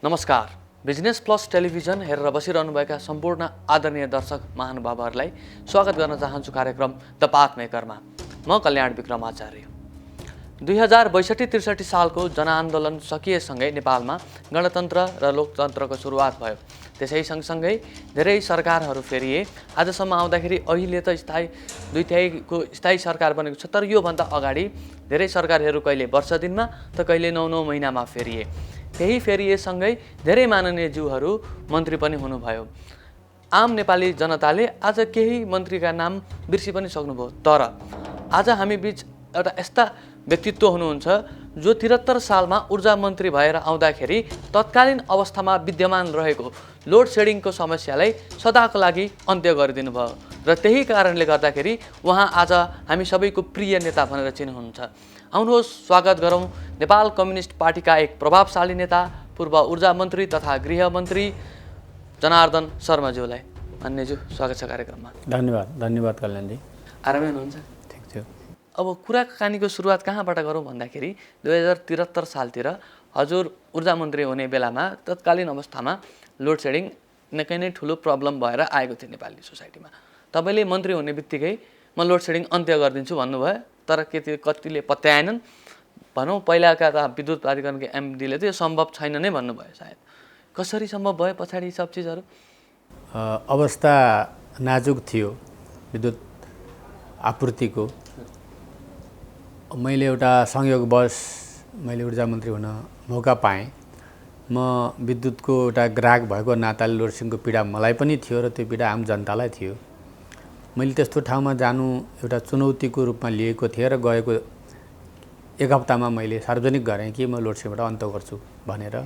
नमस्कार। Business plus television हेरेर बसिरहनुभएका सम्पूर्ण आदरणीय दर्शक महानुभावहरूलाई स्वागत गर्न चाहन्छु कार्यक्रम द पाथ मेकरमा। म कल्याण विक्रम आचार्य। 2062-63 सालको जनआन्दोलन सकिएसँगै नेपालमा गणतन्त्र र लोकतन्त्रको सुरुवात भयो। त्यसै सँगसँगै धेरै सरकारहरू फेरिए। आजसम्म आउँदाखेरि अहिले त दुई तिहाईको स्थायी सरकार बनेको छ, तर योभन्दा अगाडि धेरै सरकारहरू कहिले वर्ष दिनमा त कहिले 9 महिनामा फेरिए। त्यही फेरिएसँगै धेरै माननीय ज्यूहरू मन्त्री पनि हुनुभयो। आम नेपाली जनताले आज केही मन्त्रीका नाम बिर्सी पनि सक्नुभयो, तर आज हामी बीच एउटा यस्ता व्यक्तित्व हुनुहुन्छ जो 73 सालमा ऊर्जा मन्त्री भएर आउँदाखेरि तत्कालीन अवस्थामा विद्यमान रहेको लोड सेडिङको समस्यालाई सदाको लागि अन्त्य गरिदिनु भयो र त्यही कारणले गर्दाखेरि उहाँ आज हामी सबैको प्रिय नेता भनेर चिन्नुहुन्छ। आउनुहोस् स्वागत गरौँ नेपाल कम्युनिस्ट पार्टीका एक प्रभावशाली नेता, पूर्व ऊर्जा मन्त्री तथा गृहमन्त्री जनार्दन शर्माज्यूलाई। मान्यज्यू, स्वागत छ कार्यक्रममा। धन्यवाद कल्याणजी। आरामै हुनुहुन्छ? ठिक छ। अब कुराकानीको सुरुवात कहाँबाट गरौँ भन्दाखेरि 2073 सालतिर हजुर ऊर्जा मन्त्री हुने बेलामा तत्कालीन अवस्थामा लोड सेडिङ निकै नै ठुलो प्रब्लम भएर आएको थियो नेपाली सोसाइटीमा। तपाईँले मन्त्री हुने बित्तिकै म लोड सेडिङ अन्त्य गरिदिन्छु भन्नुभयो, तर कतिले पत्याएनन्। भनौँ पहिलाका त विद्युत प्राधिकरणको एमडीले त यो सम्भव छैन नै भन्नुभयो। सायद कसरी सम्भव भयो पछाडि सब चिजहरू? अवस्था नाजुक थियो विद्युत आपूर्तिको। मैले एउटा संयोगवश मैले ऊर्जा मन्त्री हुन मौका पाएँ। म विद्युतको एउटा ग्राहक भएको नाताले लोड सेडिङको पीडा मलाई पनि थियो र त्यो पीडा आम जनतालाई थियो। मैले त्यस्तो ठाउँमा जानु एउटा चुनौतीको रूपमा लिएको थिएँ र गएको एक हप्तामा मैले सार्वजनिक गरेँ कि म लोड सेडिङबाट अन्त गर्छु भनेर।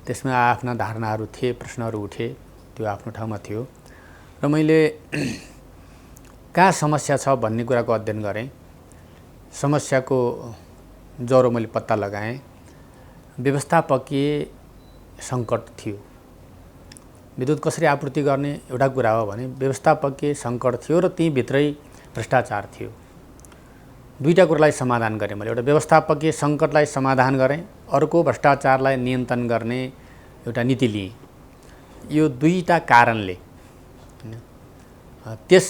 त्यसमा आफ्ना धारणाहरू थिए, प्रश्नहरू उठे, त्यो आफ्नो ठाउँमा थियो र मैले कहाँ समस्या छ भन्ने कुराको अध्ययन गरेँ। समस्याको जरो मैले पत्ता लगाएँ। व्यवस्थापकीय सङ्कट थियो। विद्युत कसरी आपूर्ति गर्ने एउटा कुरा हो भने व्यवस्थापकीय सङ्कट थियो र त्यहीँभित्रै भ्रष्टाचार थियो। दुईवटा कुरालाई समाधान गरेँ मैले। एउटा व्यवस्थापकीय सङ्कटलाई समाधान गरेँ, अर्को भ्रष्टाचारलाई नियन्त्रण गर्ने एउटा नीति लिएँ। यो दुईवटा कारणले त्यस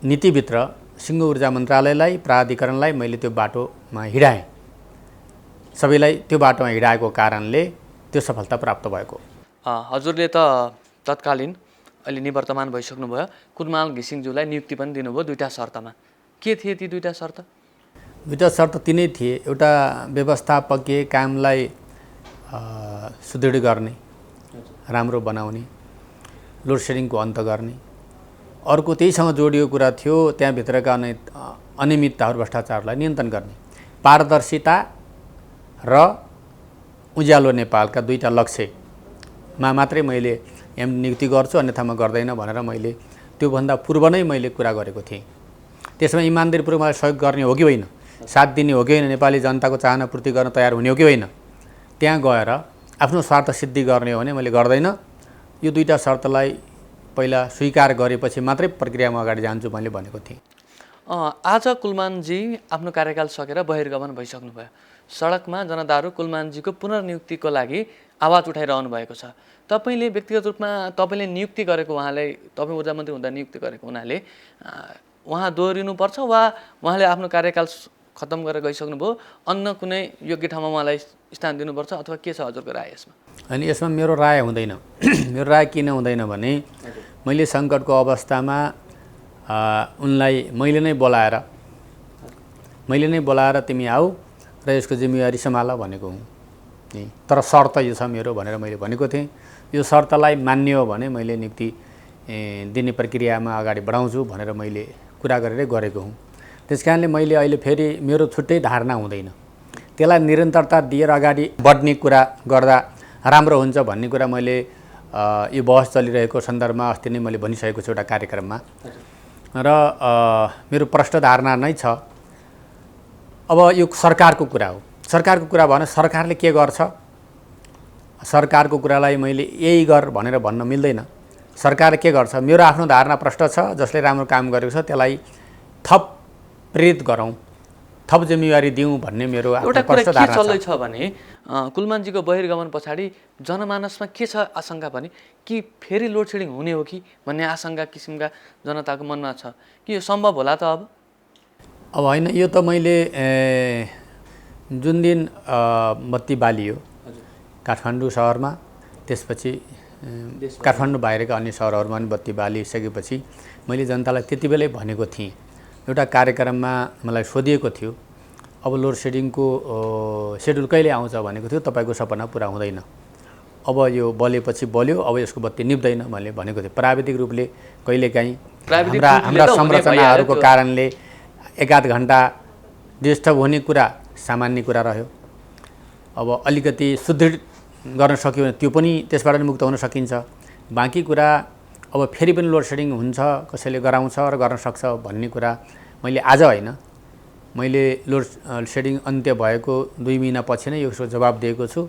नीतिभित्र सिङ्गो ऊर्जा मन्त्रालयलाई, प्राधिकरणलाई मैले त्यो बाटोमा हिँडाएँ। सबैलाई त्यो बाटोमा हिँडाएको कारणले त्यो सफलता प्राप्त भएको। हजुरले त तत्कालीन अहिले निवर्तमान भइसक्नुभयो कुलमाल घिसिङज्यूलाई नियुक्ति पनि दिनुभयो दुईवटा शर्तमा। के थिए ती दुईवटा शर्त? दुईवटा शर्त तिनै थिए। एउटा व्यवस्थापकीय कामलाई सुदृढ गर्ने, राम्रो बनाउने, लोड सेडिङको अन्त गर्ने। अर्को त्यहीसँग जोडिएको कुरा थियो, त्यहाँभित्रका अनियमितताहरू, भ्रष्टाचारलाई नियन्त्रण गर्ने। पारदर्शिता र उज्यालो नेपालका दुईवटा लक्ष्यमा मात्रै मैले नियुक्ति गर्छु, अन्यथा म गर्दैन भनेर मैले त्योभन्दा पूर्व नै मैले कुरा गरेको थिएँ। त्यसमा इमानदारीपूर्वक मलाई सहयोग गर्ने हो कि होइन, साथ दिने हो कि होइन, नेपाली जनताको चाहना पूर्ति गर्न तयार हुने हो कि होइन, त्यहाँ गएर आफ्नो स्वार्थ सिद्धि गर्ने हो भने मैले गर्दैन। यो दुईवटा शर्तलाई पहिला स्वीकार गरेपछि मात्रै प्रक्रियामा अगाडि जान्छु मैले भनेको थिएँ। आज कुलमानजी आफ्नो कार्यकाल सकेर बहिर्गमन भइसक्नुभयो। सडकमा जनताहरू कुलमानजीको पुनर्नियुक्तिको लागि आवाज उठाइरहनु भएको छ। तपाईँले व्यक्तिगत रूपमा तपाईँले नियुक्ति गरेको उहाँलाई, तपाईँ ऊर्जा मन्त्री हुँदा नियुक्ति गरेको हुनाले उहाँ दोहोरिनुपर्छ वा उहाँले आफ्नो कार्यकाल खत्तम गरेर गइसक्नुभयो, अन्य कुनै योग्य ठाउँमा उहाँलाई स्थान दिनुपर्छ अथवा के छ हजुरको राय यसमा? अनि यसमा मेरो राय हुँदैन। मेरो राय किन हुँदैन भने मैले सङ्कटको अवस्थामा उनलाई मैले नै बोलाएर तिमी आऊ र यसको जिम्मेवारी सम्हाल भनेको हुँ। तर शर्त यो छ मेरो भनेर मैले भनेको थिएँ। यो शर्तलाई मान्ने हो भने मैले नियुक्ति दिने प्रक्रियामा अगाडि बढाउँछु भनेर मैले कुरा गरेरै गरेको हुँ। त्यस कारणले मैले अहिले फेरि मेरो छुट्टै धारणा हुँदैन। त्यसलाई निरन्तरता दिएर अगाडि बढ्ने कुरा गर्दा राम्रो हुन्छ भन्ने कुरा मैले यो बहस चलिरहेको सन्दर्भमा अस्ति नै मैले भनिसकेको छु एउटा कार्यक्रममा। र मेरो प्रष्ट धारणा नै छ। अब यो सरकारको कुरा हो। सरकारको कुरा भने सरकारले के गर्छ, सरकारको कुरालाई मैले यही गर भनेर भन्न मिल्दैन। सरकारले के गर्छ, मेरो आफ्नो धारणा प्रष्ट छ। जसले राम्रो काम गरेको छ त्यसलाई थप प्रेरित गरौँ, थप जिम्मेवारी दिउँ भन्ने मेरो एउटा कुरा स्पष्ट के धारणा छ। चल्दैछ भने कुलमानजीको बहिर्गमन पछाडि जनमानसमा के छ आशंका भने कि फेरि लोड सेडिङ हुने हो कि भन्ने आशंका किसिमका जनताको मनमा छ कि यो सम्भव होला त अब होइन, यो त मैले जुन दिन बत्ती बालियो काठमाडौँ शहरमा, त्यसपछि काठमाडौँ बाहिरका अन्य सहरहरूमा पनि बत्ती बालिसकेपछि मैले जनतालाई त्यति बेलै भनेको थिएँ। एउटा कार्यक्रममा मलाई सोधिएको थियो, अब लोड सेडिङको सेड्युल कहिले आउँछ भनेको थियो, तपाईँको सपना पुरा हुँदैन, अब यो बलेपछि बल्यो, अब यसको बत्ती निप्दैन मैले भनेको थिएँ। प्राविधिक रूपले कहिलेकाहीँ हाम्रा संरचनाहरूको कारणले एकाध घन्टा डिस्टर्ब हुने कुरा सामान्य कुरा रह्यो। अब अलिकति सुदृढ गर्न सक्यो भने त्यो पनि त्यसबाट नि मुक्त हुन सकिन्छ। बाँकी कुरा अब फेरि पनि लोड सेडिङ हुन्छ, कसैले गराउँछ र गर्न सक्छ भन्ने कुरा मैले आज होइन, मैले लोड सेडिङ अन्त्य भएको 2 महिना पछि नै यसको जवाब दिएको छु,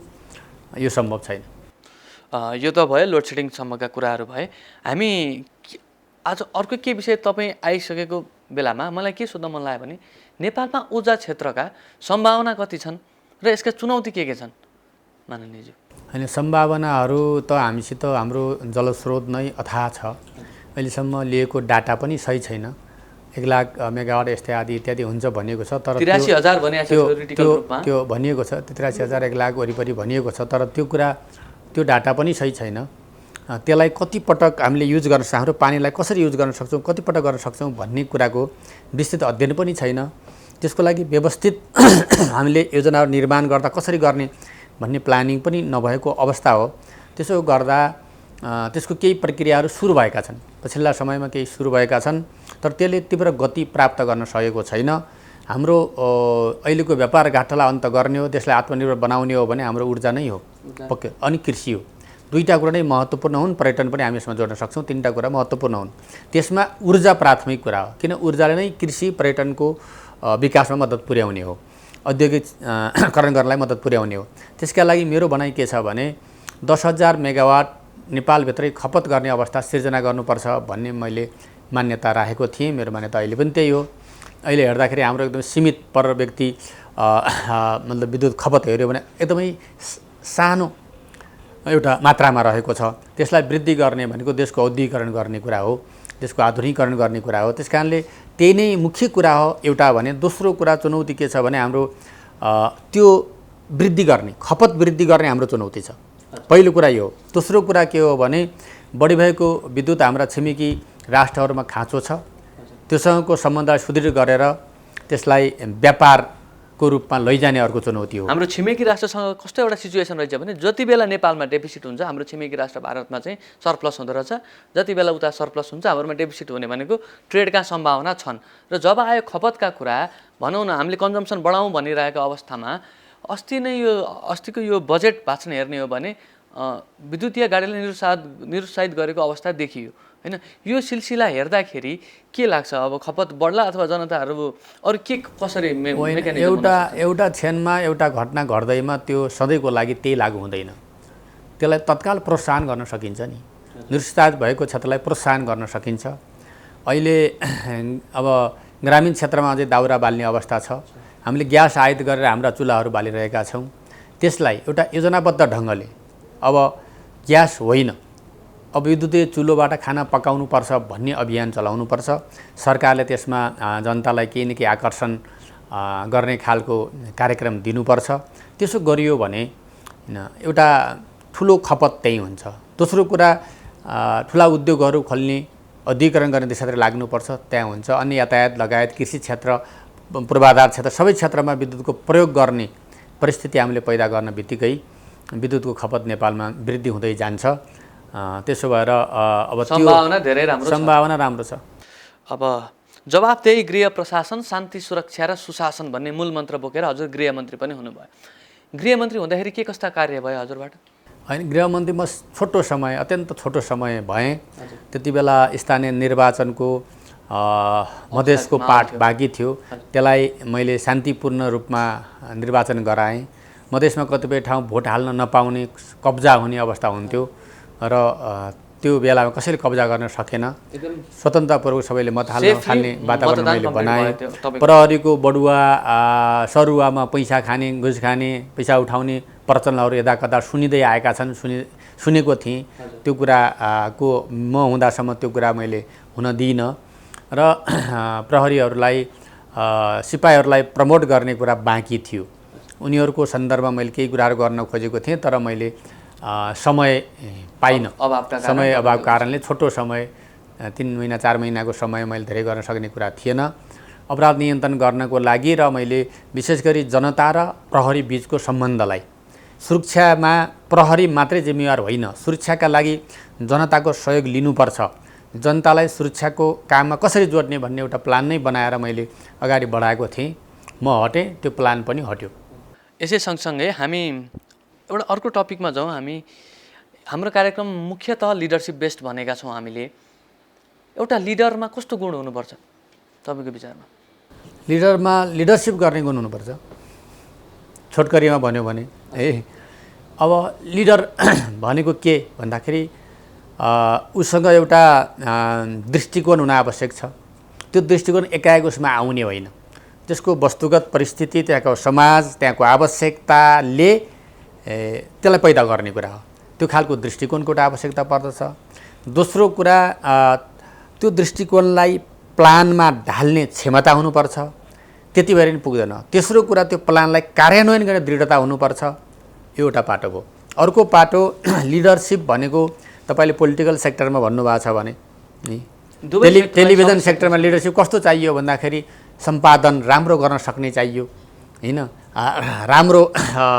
यो सम्भव छैन। यो त भयो लोड सेडिङसम्मका कुराहरू भए। हामी आज अर्को के विषय तपाईँ आइसकेको बेलामा मलाई के सोध्न मन लाग्यो भने नेपालमा ऊर्जा क्षेत्रका सम्भावना कति छन् र यसका चुनौती के छन् माननीयज्यू? होइन, सम्भावनाहरू त हामीसित हाम्रो जलस्रोत नै अथाह छ। अहिलेसम्म लिएको डाटा पनि सही छैन। 1 लाख मेगावाट यस्तै आदि इत्यादि हुन्छ भनिएको छ, तर 83,000 त्यो भनिएको छ, 83,000 1 लाख वरिपरि भनिएको छ, तर त्यो डाटा पनि सही छैन। त्यसलाई कति पटक हामीले युज गर्न सक्छौँ, हाम्रो पानीलाई कसरी युज गर्न सक्छौँ, कति पटक गर्न सक्छौँ भन्ने कुराको विस्तृत अध्ययन पनि छैन। त्यसको लागि व्यवस्थित हामीले योजनाहरू निर्माण गर्दा कसरी गर्ने भन्ने प्लानिङ पनि नभएको अवस्था हो। त्यसो गर्दा त्यसको केही प्रक्रियाहरू सुरु भएका छन्, पछिल्ला समयमा केही सुरु भएका छन्, तर त्यसले तीव्र गति प्राप्त गर्न सकेको छैन। हाम्रो अहिलेको व्यापार घाटालाई अन्त गर्ने हो, त्यसलाई आत्मनिर्भर बनाउने हो भने हाम्रो ऊर्जा नै हो पक्कै, अनि कृषि हो। दुईटा कुरा नै महत्त्वपूर्ण हुन्, पर्यटन पनि हामी यसमा जोड्न सक्छौँ। 3टा कुरा महत्त्वपूर्ण हुन्, त्यसमा ऊर्जा प्राथमिक कुरा हो, किन ऊर्जाले नै कृषि पर्यटनको विकासमा मद्दत पुर्याउने हो, औद्योगिकरण गर्नलाई मद्दत पुर्याउने हो। त्यसका लागि मेरो भनाइ के छ भने 10,000 मेगावाट नेपालभित्रै खपत गर्ने अवस्था सिर्जना गर्नुपर्छ भन्ने मैले मान्यता राखेको थिएँ। मेरो मान्यता अहिले पनि त्यही हो। अहिले हेर्दाखेरि हाम्रो एकदम सीमित पर व्यक्ति मतलब विद्युत खपत हेऱ्यो भने एकदमै सानो एउटा मात्रामा रहेको छ। त्यसलाई वृद्धि गर्ने भनेको देशको औद्योगिकरण गर्ने कुरा हो, देशको आधुनिकीकरण गर्ने कुरा हो। त्यसकारणले त्यही नै मुख्य कुरा हो एउटा भने। दोस्रो कुरा चुनौती के छ भने हाम्रो त्यो वृद्धि गर्ने, खपत वृद्धि गर्ने हाम्रो चुनौती छ। पहिलो कुरा यो हो। दोस्रो कुरा के हो भने बढी भएको विद्युत हाम्रा छिमेकी राष्ट्रहरूमा खाँचो छ, त्योसँगको सम्बन्धलाई सुदृढ गरेर त्यसलाई व्यापारको रूपमा लैजाने अर्को चुनौती हो। हाम्रो छिमेकी राष्ट्रसँग कस्तो एउटा सिचुएसन रहेछ भने जति बेला नेपालमा डेफिसिट हुन्छ हाम्रो छिमेकी राष्ट्र भारतमा चाहिँ सरप्लस हुँदो रहेछ, जति बेला उता सरप्लस हुन्छ हाम्रोमा डेफिसिट हुने भनेको ट्रेडका सम्भावना छन्। र जब आयो खपतका कुरा, भनौँ न हामीले कन्जम्सन बढाउँ भनिरहेको अवस्थामा अस्तिको यो बजेट भाषण हेर्ने हो भने विद्युतीय गाडीलाई निरुत्साहित गरेको अवस्था देखियो हैन। यो सिलसिला हेर्दाखेरि के लाग्छ, अब खपत बढ्ला अथवा जनताहरू अरू के कसरी मेकानिजम? एउटा क्षणमा एउटा घटना घट्दैमा त्यो सधैँको लागि त्यही लागू हुँदैन। त्यसलाई तत्काल प्रोत्साहन गर्न सकिन्छ नि, निरुत्साहित भएको क्षेत्रलाई प्रोत्साहन गर्न सकिन्छ। अहिले अब ग्रामीण क्षेत्रमा अझै दाउरा बाल्ने अवस्था छ, हामीले ग्यास आयात गरेर हाम्रा चुल्हाहरू बालिरहेका छौँ। त्यसलाई एउटा योजनाबद्ध ढङ्गले अब ग्यास होइन, अब विद्युतीय चुलोबाट खाना पकाउनुपर्छ भन्ने अभियान चलाउनुपर्छ। सरकारले त्यसमा जनतालाई केही न केही आकर्षण गर्ने खालको कार्यक्रम दिनुपर्छ। त्यसो गरियो भने एउटा ठुलो खपत त्यही हुन्छ। दोस्रो कुरा, ठुला उद्योगहरू खोल्ने, औद्योगिकरण गर्ने दिशातिर लाग्नुपर्छ, त्यहाँ हुन्छ। अन्य यातायात लगायत कृषि क्षेत्र, पूर्वाधार क्षेत्र, सबै क्षेत्रमा विद्युतको प्रयोग गर्ने परिस्थिति हामीले पैदा गर्न बित्तिकै विद्युतको खपत नेपालमा वृद्धि हुँदै जान्छ। त्यसो भएर अब सम्भावना राम्रो छ। अब जवाबदेही, गृह प्रशासन, शान्ति सुरक्षा र सुशासन भन्ने मूल मन्त्र बोकेर हजुर गृहमन्त्री पनि हुनुभयो। गृहमन्त्री हुँदाखेरि के कस्ता कार्य भयो हजुरबाट? होइन, गृहमन्त्री म अत्यन्त छोटो समय भएँ। त्यति बेला स्थानीय निर्वाचनको मधेसको पार्ट बाँकी थियो, त्यसलाई मैले शान्तिपूर्ण रूपमा निर्वाचन गराएँ। मधेसमा कतिपय ठाउँ भोट हाल्न नपाउने, कब्जा हुने अवस्था हुन्थ्यो र त्यो बेलामा कसैले कब्जा गर्न सकेन। स्वतन्त्रपूर्वक सबैले मत हाल्न थाल्ने वातावरण मैले बनाएँ। प्रहरीको बढुवा सरुवामा पैसा खाने, घुस खाने, पैसा उठाउने प्रचलनहरू यदाकदा सुनिँदै आएका छन्, सुनेको थिएँ। त्यो कुराको म हुँदासम्म त्यो कुरा मैले हुन दिइनँ र प्रहरीहरूलाई सिपाहीहरूलाई प्रमोट गर्ने कुरा बाँकी थियो। उनीहरूको सन्दर्भमा मैले केही कुराहरू गर्न खोजेको थिएँ, तर मैले समय पाइनँ। समय अभावको कारणले छोटो समय 3 महिना 4 महिनाको समय मैले धेरै गर्न सक्ने कुरा थिएन। अपराध नियन्त्रण गर्नको लागि र मैले विशेष गरी जनता र प्रहरी बीचको सम्बन्धलाई, सुरक्षामा प्रहरी मात्रै जिम्मेवार होइन, सुरक्षाका लागि जनताको सहयोग लिनुपर्छ, जनतालाई सुरक्षाको काममा कसरी जोड्ने भन्ने एउटा प्लान नै बनाएर मैले अगाडि बढाएको थिएँ। म हटेँ, त्यो प्लान पनि हट्यो। यसै सँगसँगै हामी एउटा अर्को टपिकमा जाउँ। हाम्रो कार्यक्रम मुख्यतः लिडरसिप बेस्ड भनेका छौँ हामीले। एउटा लिडरमा कस्तो गुण हुनुपर्छ तपाईँको विचारमा? लिडरमा लिडरसिप गर्ने गुण हुनुपर्छ। छोटकरीमा भन्यो भने अब लिडर भनेको के भन्दाखेरि उसँग एउटा दृष्टिकोण हुन आवश्यक छ। त्यो दृष्टिकोण एकाएक उसमा आउने होइन, त्यसको वस्तुगत परिस्थिति, त्यहाँको समाज, त्यहाँको आवश्यकताले त्यसलाई पैदा गर्ने कुरा हो। त्यो खालको दृष्टिकोणको एउटा आवश्यकता पर्दछ। दोस्रो कुरा, त्यो दृष्टिकोणलाई प्लानमा ढाल्ने क्षमता हुनुपर्छ, त्यति भएर नि पुग्दैन। तेस्रो कुरा, त्यो प्लानलाई कार्यान्वयन गर्ने दृढता हुनुपर्छ। यो एउटा पाटो भयो। अर्को पाटो लिडरसिप भनेको तपाईँले पोलिटिकल सेक्टरमा भन्नुभएको छ भने टेलिभिजन सेक्टरमा लिडरसिप कस्तो चाहियो भन्दाखेरि सम्पादन राम्रो गर्न सक्ने चाहियो, होइन, राम्रो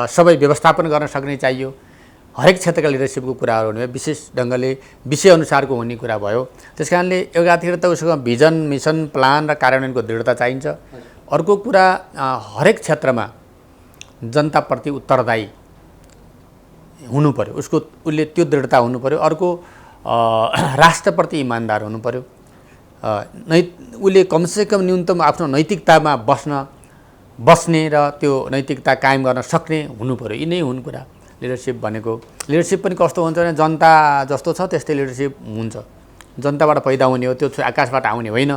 सबै व्यवस्थापन गर्न सक्ने चाहियो। हरेक क्षेत्रका लिडरसिपको कुराहरू हुने विशेष ढङ्गले विषयअनुसारको हुने कुरा भयो। त्यस कारणले एउटातिर त उसको भिजन, मिसन, प्लान र कार्यान्वयनको दृढता चाहिन्छ। अर्को कुरा, हरेक क्षेत्रमा जनताप्रति उत्तरदायी हुनु पर्यो, उसले त्यो दृढता हुनु पर्यो। अर्को, राष्ट्रप्रति इमान्दार हुनु पर्यो। उसले कमसेकम न्यूनतम आफ्नो नैतिकतामा बस्ने र त्यो नैतिकता कायम गर्न सक्ने हुनु पर्यो। यिनै हुन् कुरा लिडरसिप भनेको। लिडरसिप पनि कस्तो हुन्छ भने जनता जस्तो छ त्यस्तै लिडरसिप हुन्छ। जनताबाट पैदा हुने हो, त्यो आकाशबाट आउने होइन।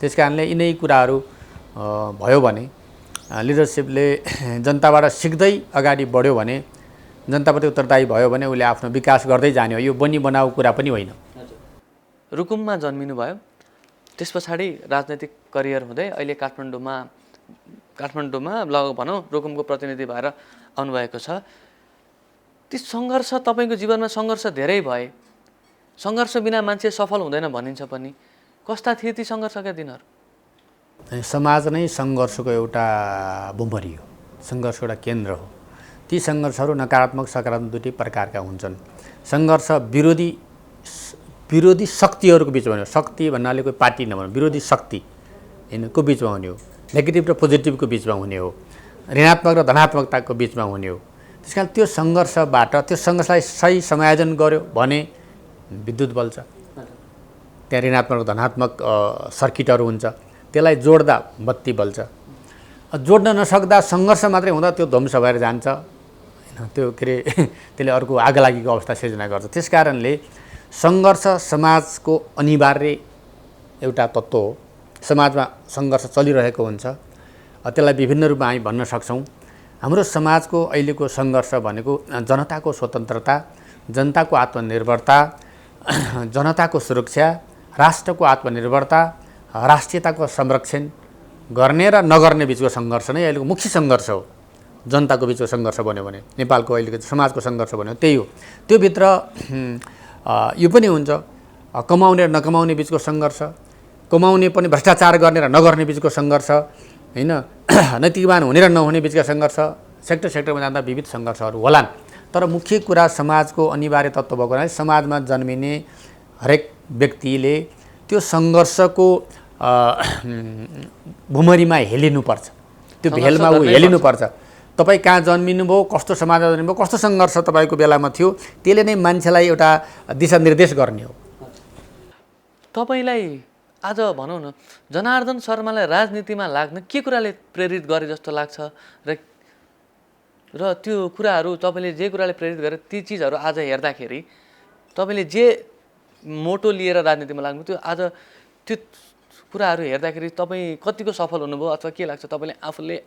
त्यस कारणले यिनै कुराहरू भयो भने लिडरसिपले जनताबाट सिक्दै अगाडि बढ्यो भने, जनताप्रति उत्तरदायी भयो भने उसले आफ्नो विकास गर्दै जाने हो। यो बनी बनाऊ कुरा पनि होइन। रुकुममा जन्मिनु भयो, त्यस पछाडि राजनैतिक करियर हुँदै अहिले काठमाडौँमा भनौँ रुकुमको प्रतिनिधि भएर आउनुभएको छ। ती सङ्घर्ष, तपाईँको जीवनमा सङ्घर्ष धेरै भए, सङ्घर्ष बिना मान्छे सफल हुँदैन भनिन्छ पनि। कस्ता थिए ती सङ्घर्षका दिनहरू? समाज नै सङ्घर्षको एउटा भुमरी हो, सङ्घर्षको एउटा केन्द्र हो। ती सङ्घर्षहरू नकारात्मक सकारात्मक दुईटै प्रकारका हुन्छन्। सङ्घर्ष विरोधी शक्तिहरूको बिचमा हुने हो। शक्ति भन्नाले कोही पार्टी नभनौँ, विरोधी शक्ति को बिचमा हुने हो। नेगेटिभ र पोजिटिभको बिचमा हुने हो। ऋणात्मक र धनात्मकताको बिचमा हुने हो। त्यस कारण त्यो सङ्घर्षबाट, त्यो सङ्घर्षलाई सही समायोजन गर्यो भने विद्युत बल्छ। त्यहाँ ऋणात्मक र धनात्मक सर्किटहरू हुन्छ, त्यसलाई जोड्दा बत्ती बल्छ। जोड्न नसक्दा सङ्घर्ष मात्रै हुँदा त्यो ध्वंस भएर जान्छ, होइन, त्यो के अरे त्यसले अर्को आगलागीको अवस्था सिर्जना गर्छ। त्यस कारणले सङ्घर्ष समाजको अनिवार्य एउटा तत्त्व हो। समाजमा सङ्घर्ष चलिरहेको हुन्छ, त्यसलाई विभिन्न रूपमा हामी भन्न सक्छौँ। हाम्रो समाजको अहिलेको सङ्घर्ष भनेको जनताको स्वतन्त्रता, जनताको आत्मनिर्भरता, जनताको सुरक्षा, राष्ट्रको आत्मनिर्भरता, राष्ट्रियताको संरक्षण गर्ने र नगर्ने बिचको सङ्घर्ष नै अहिलेको मुख्य सङ्घर्ष हो। जनताको बिचको सङ्घर्ष भन्यो भने, नेपालको अहिलेको समाजको सङ्घर्ष भन्यो त्यही हो। त्योभित्र यो पनि हुन्छ कमाउने र नकमाउने बिचको सङ्घर्ष, कमाउने पनि भ्रष्टाचार गर्ने र नगर्ने बिचको सङ्घर्ष, होइन, नैतिकवान हुने र नहुने बिचका सङ्घर्ष। सेक्टरमा जाँदा विविध सङ्घर्षहरू होलान्, तर मुख्य कुरा समाजको अनिवार्य तत्त्व भएको हुनाले समाजमा जन्मिने हरेक व्यक्तिले त्यो सङ्घर्षको भुमरीमा हेलिनुपर्छ। त्यो भेलमा ऊ हेलिनुपर्छ। तपाईँ कहाँ जन्मिनुभयो, कस्तो समाजमा जन्मिनुभयो, कस्तो सङ्घर्ष तपाईँको बेलामा थियो, त्यसले नै मान्छेलाई एउटा दिशानिर्देश गर्ने हो। तपाईँलाई आज भनौँ न, जनार्दन शर्मालाई राजनीतिमा लाग्न के कुराले प्रेरित गरे जस्तो लाग्छ र त्यो कुराहरू, तपाईँले जे कुराले प्रेरित गरे ती चिजहरू आज हेर्दाखेरि तपाईँले जे मोटो लिएर राजनीतिमा लाग्नु थियो। आज त्यो कुराहरू हेर्दाखेरि तपाईँ कतिको सफल हुनुभयो अथवा के लाग्छ तपाईँले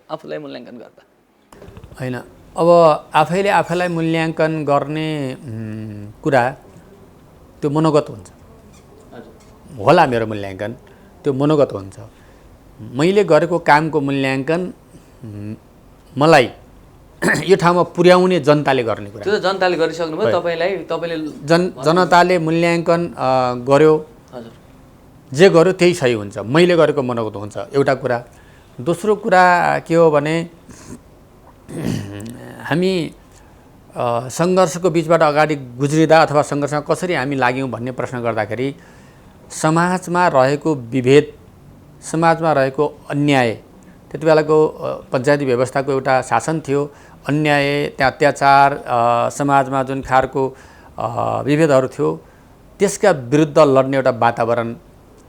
आफूलाई मूल्याङ्कन गर्दा? होइन, अब आफैले आफैलाई मूल्याङ्कन गर्ने कुरा त्यो मनोगत हुन्छ। होला मेरो मूल्याङ्कन त्यो मनोगत हुन्छ। मैले गरेको कामको मूल्याङ्कन मलाई यो ठाउँमा पुर्याउने जनताले गर्ने कुरा। त्यो त जनताले गरिसक्नुभयो, तपाईँले जनताले मूल्याङ्कन गर्यो, जे गर्यो त्यही सही हुन्छ, मैले गरेको मनोगत हुन्छ, एउटा कुरा। दोस्रो कुरा के हो भने हामी सङ्घर्षको बिचबाट अगाडि गुज्रिँदा अथवा सङ्घर्षमा कसरी हामी लाग्यौँ भन्ने प्रश्न गर्दाखेरि समाजमा रहेको विभेद, समाजमा रहेको अन्याय, त्यति बेलाको पञ्चायती व्यवस्थाको एउटा शासन थियो, अन्याय, त्यहाँ अत्याचार, समाजमा जुन खालको विभेदहरू थियो त्यसका विरुद्ध लड्ने एउटा वातावरण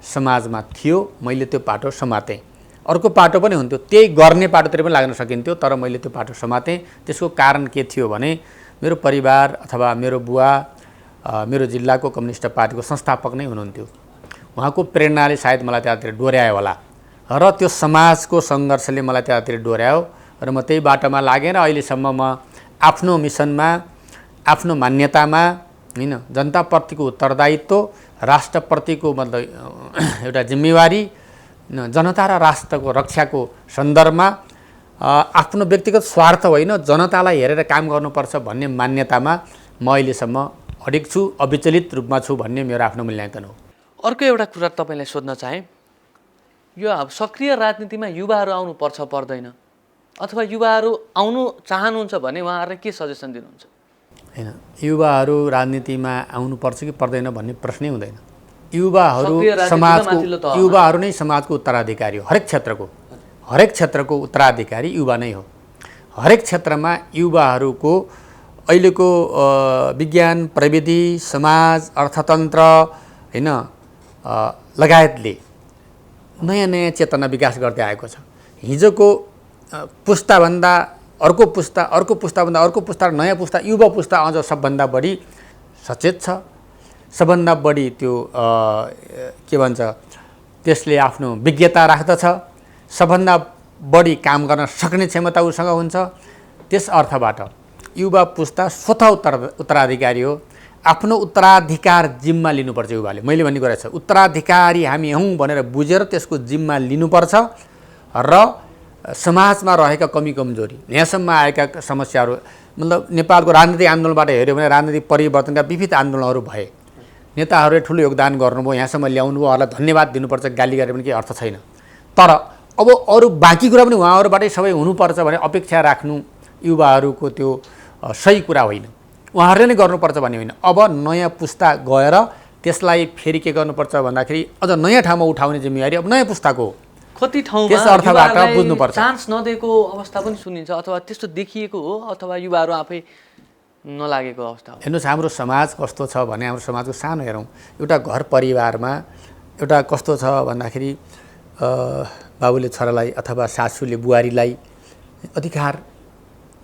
समाजमा थियो। मैले त्यो पाटो समातेँ। अर्को पाटो पनि हुन्थ्यो, त्यही गर्ने पाटोतिर पनि लाग्न सकिन्थ्यो, तर मैले त्यो पाटो समातेँ। त्यसको कारण के थियो भने मेरो परिवार अथवा मेरो बुवा मेरो जिल्लाको कम्युनिस्ट पार्टीको संस्थापक नै हुनुहुन्थ्यो। उहाँको प्रेरणाले सायद मलाई त्यहाँतिर डोर्यायो होला र त्यो समाजको सङ्घर्षले मलाई त्यहाँतिर डोर्यायो र म त्यही बाटोमा लागेँ र अहिलेसम्म म आफ्नो मिसनमा, आफ्नो मान्यतामा, होइन, जनताप्रतिको उत्तरदायित्व, राष्ट्रप्रतिको मतलब एउटा जिम्मेवारी, जनता र राष्ट्रको रक्षाको सन्दर्भमा आफ्नो व्यक्तिगत स्वार्थ होइन, जनतालाई हेरेर काम गर्नुपर्छ भन्ने मान्यतामा म अहिलेसम्म अडिग छु, अविचलित रूपमा छु भन्ने मेरो आफ्नो मूल्याङ्कन हो। अर्को एउटा कुरा तपाईँलाई सोध्न चाहेँ, यो अब सक्रिय राजनीतिमा युवाहरू आउनुपर्छ पर्दैन, अथवा युवाहरू आउनु चाहनुहुन्छ भने उहाँहरूलाई के सजेसन दिनुहुन्छ? होइन, युवाहरू राजनीतिमा आउनुपर्छ कि पर्दैन भन्ने प्रश्नै हुँदैन। युवाहरू नै समाजको उत्तराधिकारी हो। हरेक क्षेत्रको उत्तराधिकारी युवा नै हो। हरेक क्षेत्रमा युवाहरूको अहिलेको विज्ञान, प्रविधि, समाज, अर्थतन्त्र, होइन, लगायतले नयाँ नयाँ चेतना विकास गर्दै आएको छ। हिजोको पुस्ताभन्दा अर्को पुस्ताभन्दा अर्को पुस्ता र नयाँ पुस्ता, युवा पुस्ता अझ सबभन्दा बढी सचेत छ, सबभन्दा बढी त्यो के भन्छ त्यसले आफ्नो विज्ञता राख्दछ, सबभन्दा बढी काम गर्न सक्ने क्षमता उसँग हुन्छ। त्यस अर्थबाट युवा पुस्ता स्वतः उत्तराधिकारी हो। आफ्नो उत्तराधिकार जिम्मा लिनुपर्छ युवाले। मैले भन्ने कुरा छ, उत्तराधिकारी हामी हौँ भनेर बुझेर त्यसको जिम्मा लिनुपर्छ र समाजमा रहेका कमी कमजोरी, यहाँसम्म आएका समस्याहरू, मतलब नेपालको राजनीतिक आन्दोलनबाट हेऱ्यो भने राजनीतिक परिवर्तनका विविध आन्दोलनहरू भए, नेताहरूले ठुलो योगदान गर्नुभयो, यहाँसम्म ल्याउनु भयो, उहाँलाई धन्यवाद दिनुपर्छ, गाली गरे पनि केही अर्थ छैन। तर अब अरू बाँकी कुरा पनि उहाँहरूबाटै सबै हुनुपर्छ भने अपेक्षा राख्नु युवाहरूको त्यो सही कुरा होइन। उहाँहरूले नै गर्नुपर्छ भन्ने होइन। अब नयाँ पुस्ता गएर त्यसलाई फेरि के गर्नुपर्छ भन्दाखेरि अझ नयाँ ठाउँमा उठाउने जिम्मेवारी अब नयाँ पुस्ताको हो। कति ठाउँमा त्यस अर्थबाट बुझ्नुपर्छ। चान्स नदिएको अवस्था पनि सुनिन्छ, अथवा त्यस्तो देखिएको हो, अथवा युवाहरू आफै नलागेको अवस्था हो। हेर्नुहोस्, हाम्रो समाज कस्तो छ भने हाम्रो समाजको सानो हेरौँ, एउटा घर परिवारमा एउटा कस्तो छ भन्दाखेरि बाबुले छोरालाई अथवा सासूले बुहारीलाई अधिकार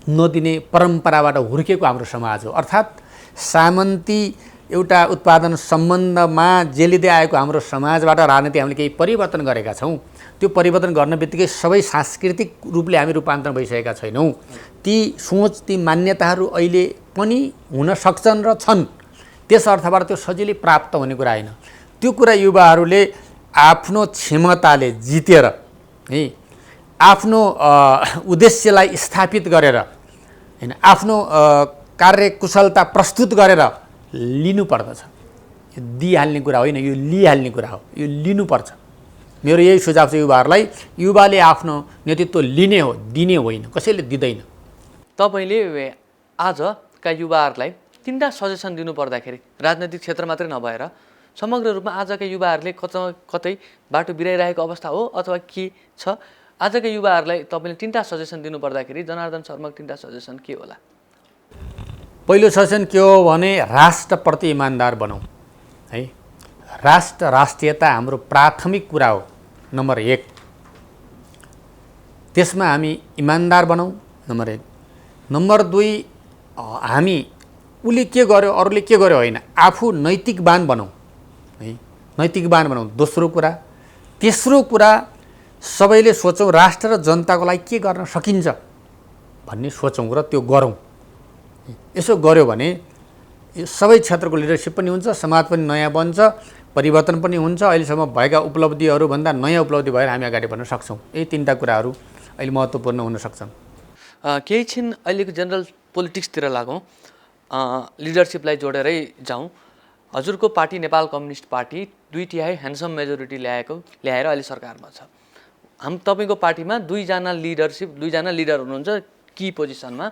नदिने परम्पराबाट हुर्केको हाम्रो समाज हो। अर्थात् सामन्ती एउटा उत्पादन सम्बन्धमा जेलिँदै आएको हाम्रो समाजबाट राजनीति हामीले केही परिवर्तन गरेका छौँ। त्यो परिवर्तन गर्ने बित्तिकै सबै सांस्कृतिक रूपले हामी रूपान्तरण भइसकेका छैनौँ। ती सोच, ती मान्यताहरू अहिले पनि हुन सक्छन् र छन्। त्यस अर्थबाट त्यो सजिलै प्राप्त हुने कुरा होइन। त्यो कुरा युवाहरूले आफ्नो क्षमताले जितेर है, आफ्नो उद्देश्यलाई स्थापित गरेर, होइन, आफ्नो कार्यकुशलता प्रस्तुत गरेर लिनुपर्दछ। यो दिइहाल्ने कुरा होइन, यो लिइहाल्ने कुरा हो। यो लिनुपर्छ। मेरो यही सुझाव छ युवाहरूलाई, युवाले आफ्नो नेतृत्व लिने हो, दिने होइन, कसैले दिँदैन। तपाईँले आजका युवाहरूलाई 3टा सजेसन दिनुपर्दाखेरि राजनैतिक क्षेत्र मात्रै नभएर समग्र रूपमा आजका युवाहरूले कतै बाटो बिराइरहेको अवस्था हो अथवा के छ, आजका युवाहरूलाई तपाईँले 3टा सजेसन दिनुपर्दाखेरि जनार्दन शर्माको 3टा सजेसन के होला? पहिलो सजेसन के हो भने राष्ट्रप्रति इमान्दार बनाऊ है। राष्ट्रियता हाम्रो प्राथमिक कुरा हो, नम्बर 1। त्यसमा हामी इमान्दार बनाऊ, नम्बर 1। नम्बर 2, हामी उसले के गर्यो अरूले के गर्यो होइन, आफू नैतिकवान बनाऊ। है, नैतिकवान बनाउँ दोस्रो कुरा। तेस्रो कुरा सबैले सोचौँ राष्ट्र र जनताको लागि के गर्न सकिन्छ भन्ने सोचौँ र त्यो गरौँ। यसो गऱ्यो भने यो सबै क्षेत्रको लिडरसिप पनि हुन्छ, समाज पनि नयाँ बन्छ, परिवर्तन पनि हुन्छ, अहिलेसम्म भएका उपलब्धिहरूभन्दा नयाँ उपलब्धि भएर हामी अगाडि बढ्न सक्छौँ। यही तिनवटा कुराहरू अहिले महत्त्वपूर्ण हुन सक्छन्। केही छिन अहिलेको जेनरल पोलिटिक्सतिर लागौँ, लिडरसिपलाई जोडेरै जाउँ। हजुरको party Nepal communist party 2/3 handsome majority ल्याएर अहिले सरकारमा छ। तपाईँको पार्टीमा दुईजना लिडर हुनुहुन्छ की पोजिसनमा।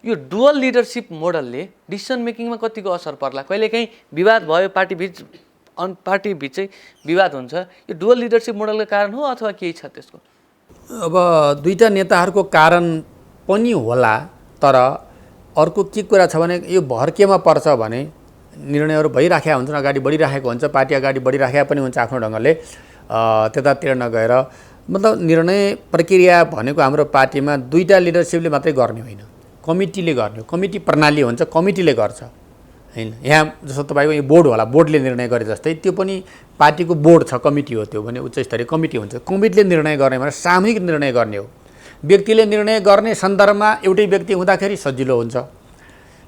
यो डुअल लिडरसिप मोडलले डिसिसन मेकिङमा कतिको असर पर्ला? कहिलेकाहीँ विवाद भयो, पार्टी बिच चाहिँ विवाद हुन्छ, यो डुअल लिडरसिप मोडलको कारण हो अथवा केही छ त्यसको? अब दुईटा नेताहरूको कारण पनि होला, तर अर्को के कुरा छ भने यो भर केमा पर्छ भने निर्णयहरू भइराखेका हुन्छन्, अगाडि बढिराखेको हुन्छ, पार्टी अगाडि बढिराखेका पनि हुन्छ आफ्नो ढङ्गले, त्यतातिर नगएर। मतलब निर्णय प्रक्रिया भनेको हाम्रो पार्टीमा दुईटा लिडरसिपले मात्रै गर्ने होइन, कमिटीले गर्ने हो। कमिटी प्रणाली हुन्छ, कमिटीले गर्छ हैन। यहाँ जस्तो तपाईँको यो बोर्ड होला, बोर्डले निर्णय गरे जस्तै त्यो पनि पार्टीको बोर्ड छ, कमिटी हो, त्यो भने उच्च स्तरीय कमिटी हुन्छ। कमिटीले निर्णय गर्ने भने सामूहिक निर्णय गर्ने हो। व्यक्तिले निर्णय गर्ने सन्दर्भमा एउटै व्यक्ति हुँदाखेरि सजिलो हुन्छ,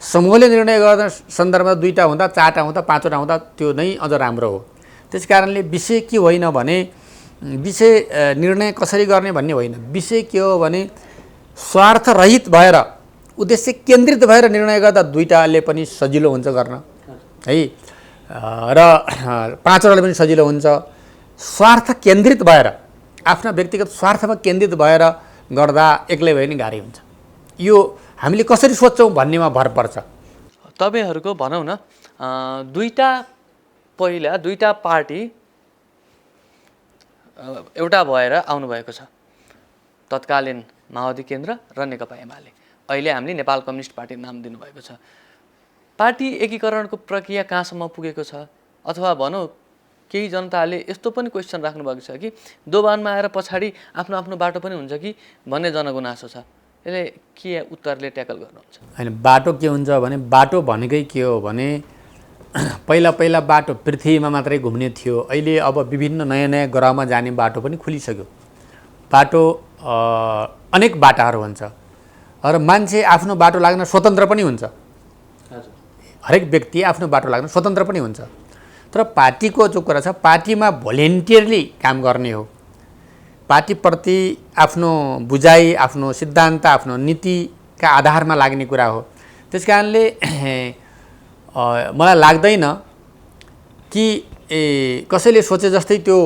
समूहले निर्णय गर्ने सन्दर्भमा दुईटा हुँदा, चारवटा हुँदा, पाँचवटा हुँदा त्यो नै अझ राम्रो हो। त्यस कारणले विषय के होइन भने विषय निर्णय कसरी गर्ने भन्ने होइन, विषय के हो भने स्वार्थरहित भएर उद्देश्य केन्द्रित भएर निर्णय गर्दा दुईटाले पनि सजिलो हुन्छ गर्न है, र पाँचवटाले पनि सजिलो हुन्छ। स्वार्थ केन्द्रित भएर आफ्ना व्यक्तिगत स्वार्थमा केन्द्रित भएर गर्दा एक्लै भए नि गाह्रै हुन्छ। यो हामीले कसरी सोच्छौँ भन्नेमा भर पर्छ। तपाईँहरूको भनौँ न, दुईटा पार्टी एउटा भएर आउनुभएको छ, तत्कालीन माओवादी केन्द्र र नेकपा एमाले। अहिले हामीले नेपाल कम्युनिस्ट पार्टी नाम दिनुभएको छ। पार्टी एकीकरणको प्रक्रिया कहाँसम्म पुगेको छ? अथवा भनौँ केही जनताले यस्तो पनि क्वेसन राख्नुभएको छ कि दोभानमा आएर पछाडि आफ्नो आफ्नो बाटो पनि हुन्छ कि भन्ने जनगुनासो छ। यसले के उत्तरले ट्याकल गर्नुहुन्छ? होइन, बाटो के हुन्छ भने बाटो भनेकै के हो भने पहिला बाटो पृथ्वीमा मात्रै घुम्ने थियो, अहिले अब विभिन्न नयाँ नयाँ ग्रहमा जाने बाटो पनि खुलिसक्यो। बाटो अनेक बाटाहरू हुन्छ र मान्छे आफ्नो बाटो लाग्न स्वतन्त्र पनि हुन्छ। हरेक व्यक्ति आफ्नो बाटो लाग्न स्वतन्त्र पनि हुन्छ। तर पार्टीको जो कुरा छ, पार्टीमा भोलिन्टियरली काम गर्ने हो। पार्टीप्रति आफ्नो बुझाइ, आफ्नो सिद्धान्त, आफ्नो नीतिका आधारमा लाग्ने कुरा हो। त्यस कारणले मलाई लाग्दैन कि कसैले सोचे जस्तै त्यो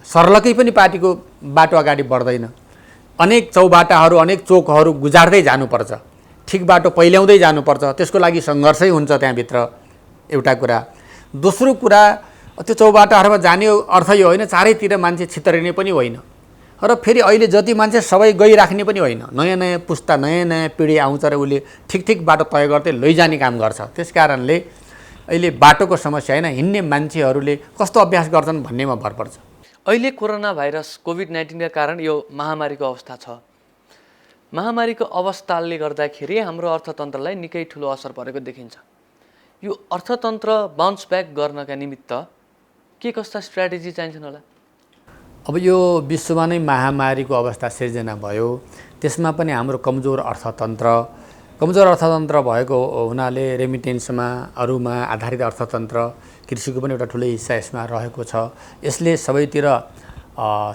सर्लकै पनि पार्टीको बाटो अगाडि बढ्दैन। अनेक चौबाटाहरू, अनेक चोकहरू गुजार्दै जानुपर्छ, ठिक बाटो पहिल्याउँदै जानुपर्छ। त्यसको लागि सङ्घर्षै हुन्छ त्यहाँभित्र, एउटा कुरा। दोस्रो कुरा, त्यो चौबाटाहरूमा जाने अर्थ यो होइन चारैतिर मान्छे छितरिने पनि होइन, र फेरि अहिले जति मान्छे सबै गइराख्ने पनि होइन। नयाँ नयाँ पुस्ता, नयाँ नयाँ पिँढी आउँछ र उसले ठिक बाटो तय गर्दै लैजाने काम गर्छ। त्यस कारणले अहिले बाटोको समस्या होइन, हिँड्ने मान्छेहरूले कस्तो अभ्यास गर्छन् भन्नेमा भर पर्छ। अहिले कोरोना भाइरस कोभिड-19 का कारण यो महामारीको अवस्था छ। महामारीको अवस्थाले गर्दाखेरि हाम्रो अर्थतन्त्रलाई निकै ठुलो असर परेको देखिन्छ। यो अर्थतन्त्र बाउन्स ब्याक गर्नका निमित्त के कस्ता स्ट्र्याटेजी चाहिन्छन् होला? अब यो विश्वमा नै महामारीको अवस्था सिर्जना भयो, त्यसमा पनि हाम्रो कमजोर अर्थतन्त्र भएको हुनाले रेमिटेन्समा अरूमा आधारित अर्थतन्त्र, कृषिको पनि एउटा ठुलो हिस्सा यसमा रहेको छ। यसले सबैतिर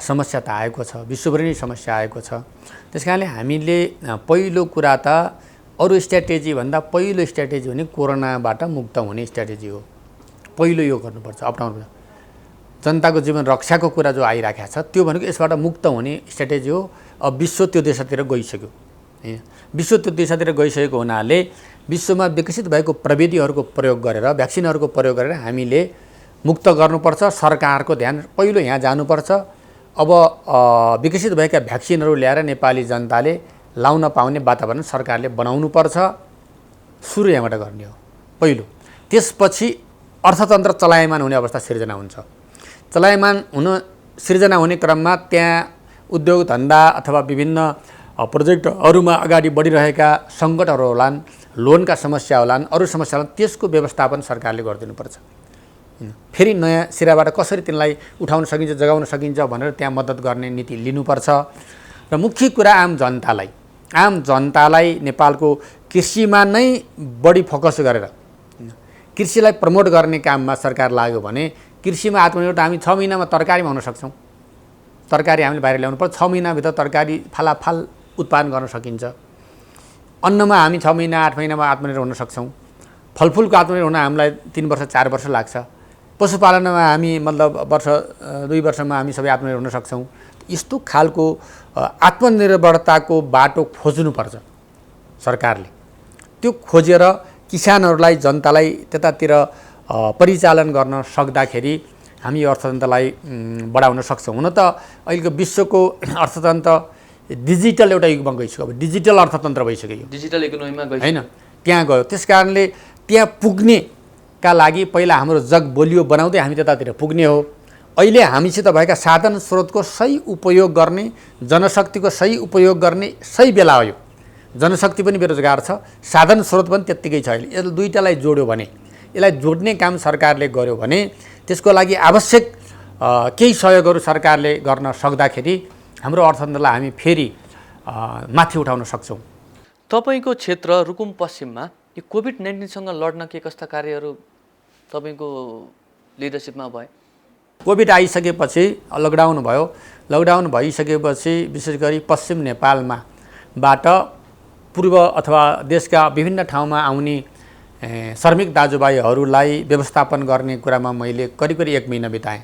समस्या त आएको छ, विश्वभरि नै समस्या आएको छ। त्यस कारणले हामीले पहिलो कुरा त अरू स्ट्र्याटेजी भन्दा पहिलो स्ट्र्याटेजी भने कोरोनाबाट मुक्त हुने स्ट्र्याटेजी हो। पहिलो यो गर्नुपर्छ, अपनाउनुपर्छ। जनताको जीवन रक्षाको कुरा जो आइराखेको छ त्यो भनेको यसबाट मुक्त हुने स्ट्र्याटेजी हो। अब विश्व त्यो दिशातिर गइसक्यो हैन, विश्व त्यो दिशातिर गइसकेको हुनाले विश्वमा विकसित भएको प्रविधिहरूको प्रयोग गरेर, भ्याक्सिनहरूको प्रयोग गरेर हामीले मुक्त गर्नुपर्छ। सरकारको ध्यान पहिलो यहाँ जानुपर्छ। अब विकसित भएका भ्याक्सिनहरू ल्याएर नेपाली जनताले लाउन पाउने वातावरण सरकारले बनाउनुपर्छ। सुरु यहाँबाट गर्ने हो पहिलो। त्यसपछि अर्थतन्त्र चलायमान हुने अवस्था सिर्जना हुन्छ। सिर्जना हुने क्रममा त्यहाँ उद्योग धन्दा अथवा विभिन्न प्रोजेक्टहरूमा अगाडि बढिरहेका सङ्कटहरू होलान्, लोनका समस्या होलान्, अरू समस्या होलान्, त्यसको व्यवस्थापन सरकारले गरिदिनुपर्छ। फेरि नयाँ सिराबाट कसरी तिनलाई उठाउन सकिन्छ, जगाउन सकिन्छ भनेर त्यहाँ मद्दत गर्ने नीति लिनुपर्छ। र मुख्य कुरा आम जनतालाई नेपालको कृषिमा नै बढी फोकस गरेर कृषिलाई प्रमोट गर्ने काममा सरकार लाग्यो भने कृषिमा आत्मनिर्भर हामी 6 महिनामा तरकारीमा हुन सक्छौँ। तरकारी हामीले बाहिर ल्याउनु पर्छ, 6 महिनाभित्र तरकारी फालाफाल उत्पादन गर्न सकिन्छ। अन्नमा हामी 6 महिना 8 महिनामा आत्मनिर्भर हुन सक्छौँ। फलफुलको आत्मनिर्भर हुन हामीलाई 3 वर्ष 4 वर्ष लाग्छ। पशुपालनमा हामी मतलब वर्ष 2 वर्षमा हामी सबै आत्मनिर्भर हुन सक्छौँ। यस्तो खालको आत्मनिर्भरताको बाटो खोज्नुपर्छ सरकारले। त्यो खोजेर किसानहरूलाई, जनतालाई त्यतातिर परिचालन गर्न सक्दाखेरि हामी अर्थतन्त्रलाई बढाउन सक्छौँ। हुन त अहिलेको विश्वको अर्थतन्त्र डिजिटल एउटा युगमा गइसक्यो, अब डिजिटल अर्थतन्त्र भइसक्यो, डिजिटल इकोनोमीमा गयो हैन, त्यहाँ गयो। त्यस कारणले त्यहाँ पुग्नेका लागि पहिला हाम्रो जग बलियो बनाउँदै हामी त्यतातिर पुग्ने हो। अहिले हामीसित भएका साधन स्रोतको सही उपयोग गर्ने, जनशक्तिको सही उपयोग गर्ने सही बेला हो यो। जनशक्ति पनि बेरोजगार छ, साधन स्रोत पनि त्यत्तिकै छ। अहिले यसलाई दुईटालाई जोड्यो भने, यसलाई जोड्ने काम सरकारले गर्यो भने त्यसको लागि आवश्यक केही सहयोगहरू सरकारले गर्न सक्दाखेरि हाम्रो अर्थतन्त्रलाई हामी फेरि माथि उठाउन सक्छौँ। तपाईँको क्षेत्र रुकुम पश्चिममा यो कोभिड-19सँग लड्न के कस्ता कार्यहरू तपाईँको लिडरसिपमा भए? कोभिड आइसकेपछि लकडाउन भयो। लकडाउन भइसकेपछि विशेष गरी पश्चिम नेपालबाट पूर्व अथवा देशका विभिन्न ठाउँमा आउने श्रमिक दाजुभाइहरूलाई व्यवस्थापन गर्ने कुरामा मैले करिब 1 महिना बिताएँ।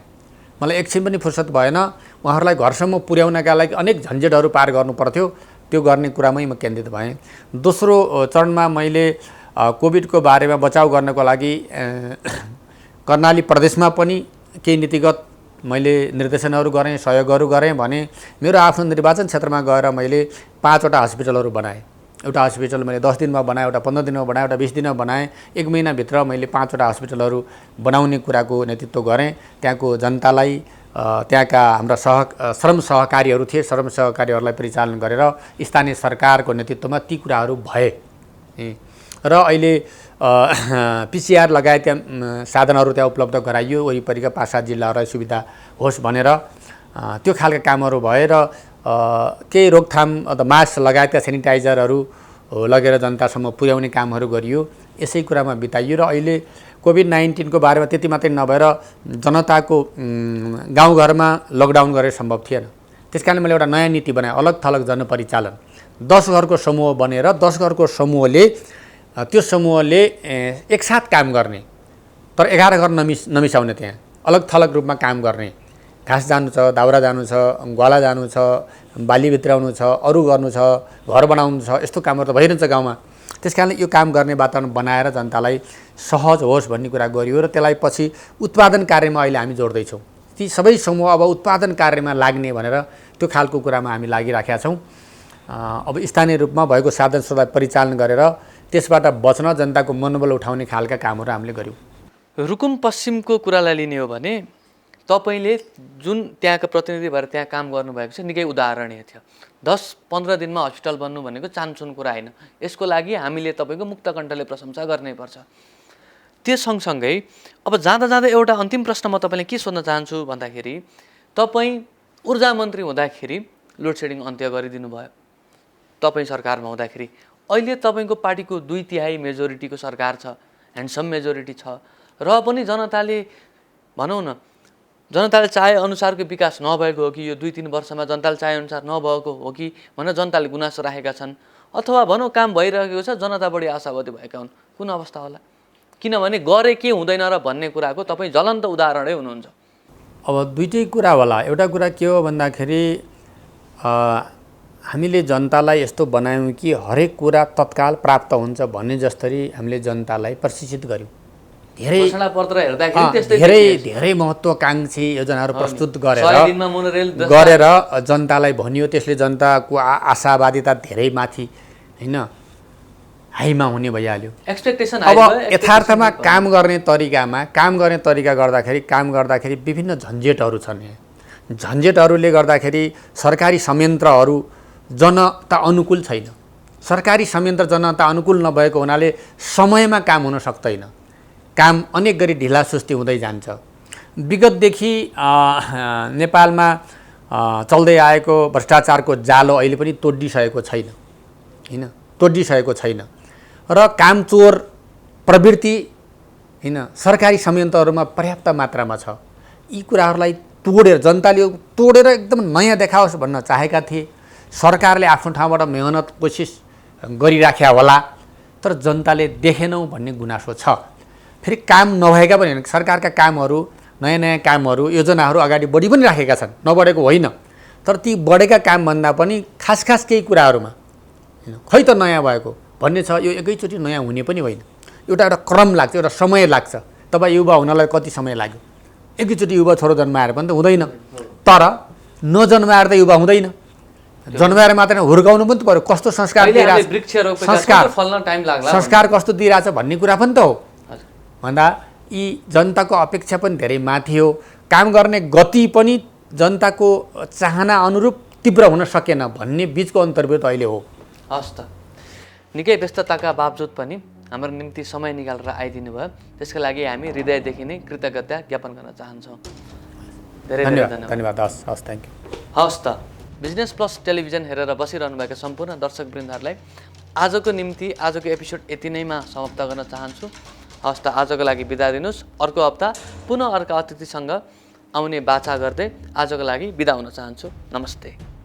मलाई एकछिन पनि फुर्सद भएन। उहाँहरूलाई घरसम्म पुर्याउनका लागि अनेक झन्झटहरू पार गर्नु पर्थ्यो, त्यो गर्ने कुरामै म केन्द्रित भएँ। दोस्रो चरणमा मैले कोभिडको बारेमा बचाउ गर्नको लागि कर्णाली प्रदेशमा पनि केही नीतिगत मैले निर्देशनहरू गरेँ, सहयोगहरू गरेँ भने मेरो आफ्नो निर्वाचन क्षेत्रमा गएर मैले 5वटा हस्पिटलहरू बनाएँ। एउटा हस्पिटल मैले 10 दिनमा बनाएँ, एउटा 15 दिनमा बनाएँ, एउटा 20 दिनमा बनाएँ। 1 महिनाभित्र मैले 5वटा हस्पिटलहरू बनाउने कुराको नेतृत्व गरेँ। त्यहाँको जनतालाई, त्यहाँका हाम्रा श्रम सहकारीहरू थिए, श्रम सहकारीहरूलाई परिचालन गरेर स्थानीय सरकारको नेतृत्वमा ती कुराहरू भए। र अहिले पिसिआर लगायतका साधनहरू त्यहाँ उपलब्ध गराइयो, वरिपरिका 5-7 जिल्लाहरूलाई सुविधा होस् भनेर त्यो खालका कामहरू भएर केही रोकथाम अथवा मास्क लगायतका सेनिटाइजरहरू लगेर जनतासम्म पुर्याउने कामहरू गरियो। यसै कुरामा बिताइयो। र अहिले कोभिड-19को बारेमा त्यति मात्रै नभएर जनताको गाउँघरमा लकडाउन गरेर सम्भव थिएन। त्यसकारण मैले एउटा नयाँ नीति बनाएँ, अलग थलग जनपरिचालन। 10 घरको समूह बनेर 10 घरको समूहले त्यो समूहले एकसाथ काम गर्ने, तर 11 घर नमिसाउने, त्यहाँ अलग थलग रूपमा काम गर्ने। घाँस जानु छ, दाउरा जानु छ, ग्वाला जानु छ, बाली भित्राउनु छ, अरू गर्नु छ, घर बनाउनु छ, यस्तो कामहरू त भइरहन्छ गाउँमा। त्यसकारणले यो काम गर्ने वातावरण बनाएर जनतालाई सहज होस् भन्ने कुरा गरियो। र त्यसलाई पछि उत्पादन कार्यमा अहिले हामी जोड्दैछौँ। ती सबै समूह अब उत्पादन कार्यमा लाग्ने भनेर त्यो खालको कुरामा हामी लागिराखेका छौँ। अब स्थानीय रूपमा भएको साधन स्रोत परिचालन गरेर त्यसबाट बच्न, जनताको मनोबल उठाउने खालका कामहरू हामीले गर्यौँ। रुकुम पश्चिमको कुरालाई लिने हो भने तपाईँले जुन त्यहाँका प्रतिनिधि भएर त्यहाँ काम गर्नुभएको छ निकै उदाहरणीय थियो। 10-15 दिनमा हस्पिटल बन्नु भनेको चान्चुन कुरा होइन। यसको लागि हामीले तपाईँको मुक्तकण्ठले प्रशंसा गर्नैपर्छ। त्यो सँगसँगै अब जाँदा जाँदा एउटा अन्तिम प्रश्न म तपाईँले के सोध्न चाहन्छु भन्दाखेरि, तपाईँ ऊर्जा मन्त्री हुँदाखेरि लोडसेडिङ अन्त्य गरिदिनु भयो। तपाईँ सरकारमा हुँदाखेरि अहिले तपाईँको पार्टीको 2/3 मेजोरिटीको सरकार छ, ह्यान्डसम मेजोरिटी छ, र पनि जनताले भनौँ न जनताले चाहे अनुसारको विकास नभएको हो कि यो 2-3 वर्षमा जनताले चाहे अनुसार नभएको हो कि भनेर जनताले गुनासो राखेका छन्, अथवा भनौँ काम भइरहेको छ, जनता बढी आशावादी भएका हुन्। कुन अवस्था होला? किनभने गरे के हुँदैन र भन्ने कुराको तपाईँ ज्वलन्त उदाहरणै हुनुहुन्छ। अब दुईटै कुरा होला। एउटा कुरा के हो भन्दाखेरि हामीले जनतालाई यस्तो बनायौँ कि हरेक कुरा तत्काल प्राप्त हुन्छ भन्ने जस्तरी हामीले जनतालाई प्रशिक्षित गर्यौँ। धेरै महत्त्वाकांक्षी योजनाहरू प्रस्तुत गरेर जनतालाई भनियो। त्यसले जनताको आशावादिता धेरै माथि होइन हाइमा हुने भइहाल्यो। अब यथार्थमा काम गर्ने तरिका गर्दाखेरि विभिन्न झन्झटहरू छन्। झन्झटहरूले गर्दाखेरि सरकारी संयन्त्रहरू जनता अनुकूल छैन। सरकारी संयन्त्र जनता अनुकूल नभएको हुनाले समयमा काम हुन सक्दैन, काम अनेक गरी ढिला सुस्ती हुँदै जान्छ। विगतदेखि नेपालमा चल्दै आएको भ्रष्टाचारको जालो अहिले पनि तोडिसकेको छैन, हैन, तोडिसकेको छैन र कामचोर प्रवृत्ति हैन सरकारी संयन्त्रहरूमा पर्याप्त मात्रामा छ। यी कुराहरूलाई तोडेर जनताले तोडेर एकदम नयाँ देखाओस् भन्न चाहेका थिए। सरकारले आफ्नो ठाउँबाट मेहनत कोसिस गरिराख्या होला, तर जनताले देखेनौँ भन्ने गुनासो छ। फेरि काम नभएका पनि होइन, सरकारका कामहरू नयाँ नयाँ कामहरू योजनाहरू अगाडि बढी पनि राखेका छन्, नबढेको होइन, तर ती बढेका कामभन्दा पनि खास केही कुराहरूमा खै त नयाँ भएको भन्ने छ। यो एकैचोटि नयाँ हुने पनि होइन, एउटा क्रम लाग्छ, एउटा समय लाग्छ। तपाईँ युवा हुनलाई कति समय लाग्यो? एकैचोटि युवा छोरो जन्माएर पनि त हुँदैन, तर नजन्माएर त युवा हुँदैन, जन्माएर मात्र हुर्काउनु पनि त पऱ्यो। कस्तो संस्कार संस्कार कस्तो दिइरहेछ भन्ने कुरा पनि त हो। भन्दा यी जनताको अपेक्षा पनि धेरै माथि हो, काम गर्ने गति पनि जनताको चाहना अनुरूप तीव्र हुन सकेन भन्ने बिचको अन्तर्भित अहिले हो। हस् त, निकै व्यस्तताका बावजुद पनि हाम्रो निम्ति समय निकालेर आइदिनु भयो, त्यसका लागि हामी हृदयदेखि नै कृतज्ञता ज्ञापन गर्न चाहन्छौँ। धेरै धेरै धन्यवाद। हस्, थ्याङ्क यू। हस् त, बिजनेस प्लस टेलिभिजन हेरेर बसिरहनुभएका सम्पूर्ण दर्शकवृन्दहरूलाई आजको निम्ति आजको एपिसोड यति नैमा समाप्त गर्न चाहन्छु। हस् त, आजको लागि बिदा दिनुहोस्। अर्को हप्ता पुनः अर्का अतिथिसँग आउने बाचा गर्दै आजको लागि बिदा हुन चाहन्छु। नमस्ते।